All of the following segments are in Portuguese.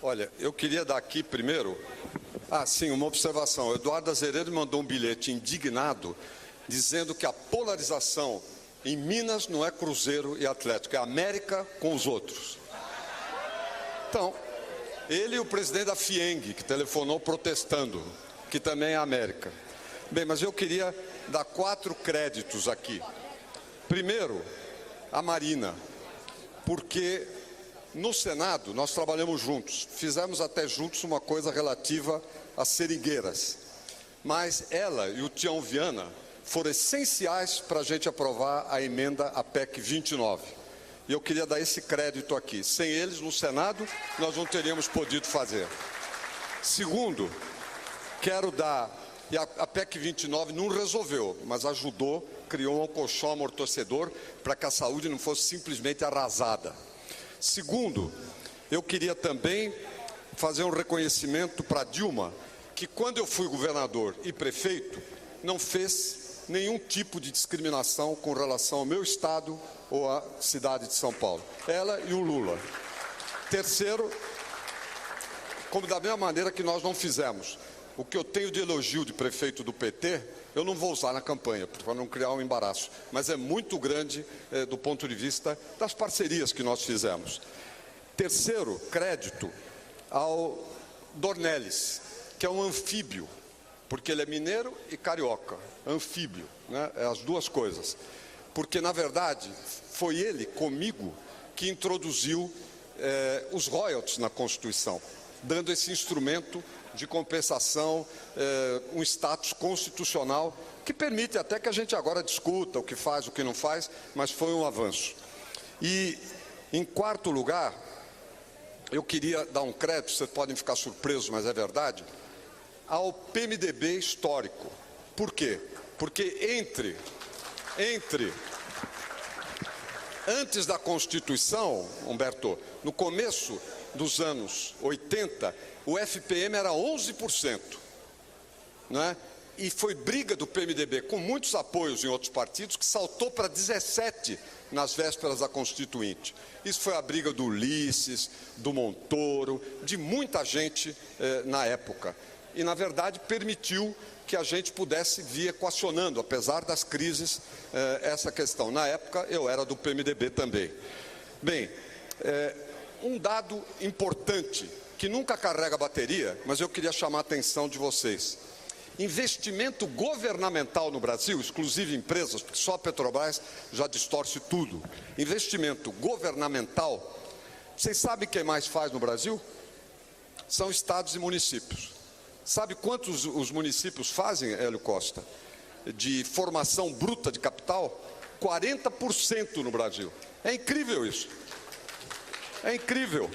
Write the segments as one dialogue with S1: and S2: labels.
S1: Olha, eu queria dar aqui primeiro, sim, uma observação. O Eduardo Azeredo mandou um bilhete indignado, dizendo que a polarização em Minas não é Cruzeiro e Atlético, é América com os outros. Então, ele e o presidente da FIENG, que telefonou protestando, que também é América. Bem, mas eu queria dar 4 créditos aqui. Primeiro, a Marina, porque no Senado nós trabalhamos juntos, fizemos até juntos uma coisa relativa às seringueiras, mas ela e o Tião Viana foram essenciais para a gente aprovar a emenda à PEC 29. E eu queria dar esse crédito aqui. Sem eles, no Senado, nós não teríamos podido fazer. Segundo, quero dar... E a PEC 29 não resolveu, mas ajudou, criou um colchão amortecedor para que a saúde não fosse simplesmente arrasada. Segundo, eu queria também fazer um reconhecimento para Dilma, que quando eu fui governador e prefeito, não fez nenhum tipo de discriminação com relação ao meu estado ou à cidade de São Paulo. Ela e o Lula. Terceiro, como da mesma maneira que nós não fizemos. O que eu tenho de elogio de prefeito do PT, eu não vou usar na campanha, para não criar um embaraço, mas é muito grande do ponto de vista das parcerias que nós fizemos. Terceiro, crédito ao Dornelles, que é um anfíbio, porque ele é mineiro e carioca, anfíbio, né? É as duas coisas. Porque, na verdade, foi ele, comigo, que introduziu os royalties na Constituição, dando esse instrumento de compensação, um status constitucional, que permite até que a gente agora discuta o que faz, o que não faz, mas foi um avanço. E, em quarto lugar, eu queria dar um crédito, vocês podem ficar surpresos, mas é verdade, ao PMDB histórico. Por quê? Porque antes da Constituição, Humberto, no começo dos anos 80, o FPM era 11%, né? E foi briga do PMDB, com muitos apoios em outros partidos, que saltou para 17% nas vésperas da Constituinte. Isso foi a briga do Ulisses, do Montoro, de muita gente na época. E, na verdade, permitiu que a gente pudesse vir equacionando, apesar das crises, essa questão. Na época, eu era do PMDB também. Bem, um dado importante, que nunca carrega bateria, mas eu queria chamar a atenção de vocês. Investimento governamental no Brasil, exclusive empresas, porque só a Petrobras já distorce tudo. Investimento governamental, vocês sabem quem mais faz no Brasil? São estados e municípios. Sabe quantos os municípios fazem, Hélio Costa, de formação bruta de capital? 40% no Brasil. É incrível isso. É incrível.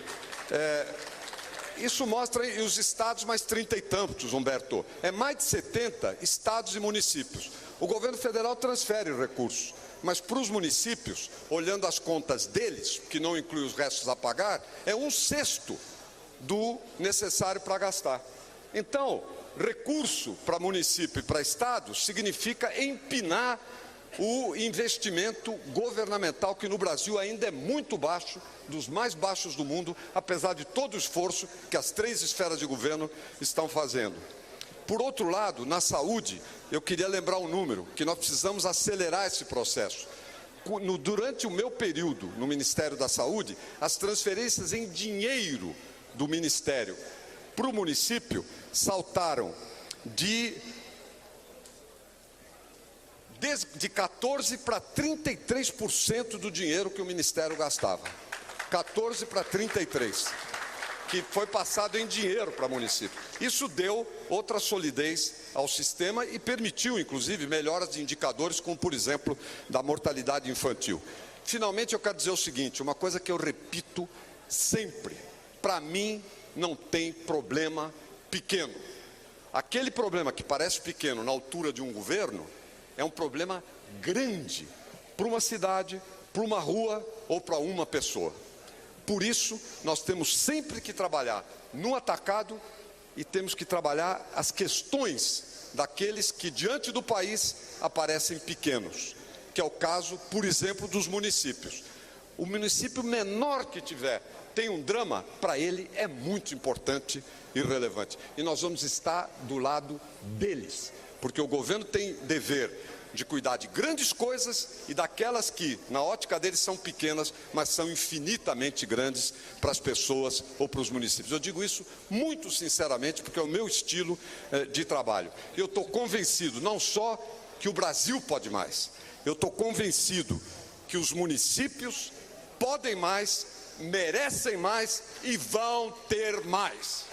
S1: Isso mostra e os estados mais 30 e tantos, Humberto. É mais de 70 estados e municípios. O governo federal transfere recursos, mas para os municípios, olhando as contas deles, que não inclui os restos a pagar, é 1/6 do necessário para gastar. Então, recurso para município e para estado significa empinar o investimento governamental, que no Brasil ainda é muito baixo, dos mais baixos do mundo, apesar de todo o esforço que as 3 esferas de governo estão fazendo. Por outro lado, na saúde, eu queria lembrar um número, que nós precisamos acelerar esse processo. Durante o meu período no Ministério da Saúde, as transferências em dinheiro do Ministério para o município saltaram de 14% para 33% do dinheiro que o Ministério gastava. 14% para 33%, que foi passado em dinheiro para o município. Isso deu outra solidez ao sistema e permitiu, inclusive, melhoras de indicadores, como, por exemplo, da mortalidade infantil. Finalmente, eu quero dizer o seguinte, uma coisa que eu repito sempre. Para mim, não tem problema pequeno. Aquele problema que parece pequeno na altura de um governo é um problema grande para uma cidade, para uma rua ou para uma pessoa. Por isso, nós temos sempre que trabalhar no atacado e temos que trabalhar as questões daqueles que, diante do país, aparecem pequenos, que é o caso, por exemplo, dos municípios. O município menor que tiver tem um drama, para ele é muito importante e relevante. E nós vamos estar do lado deles, porque o governo tem dever de cuidar de grandes coisas e daquelas que, na ótica deles, são pequenas, mas são infinitamente grandes para as pessoas ou para os municípios. Eu digo isso muito sinceramente, porque é o meu estilo de trabalho. Eu estou convencido, não só que o Brasil pode mais, eu estou convencido que os municípios podem mais, merecem mais e vão ter mais.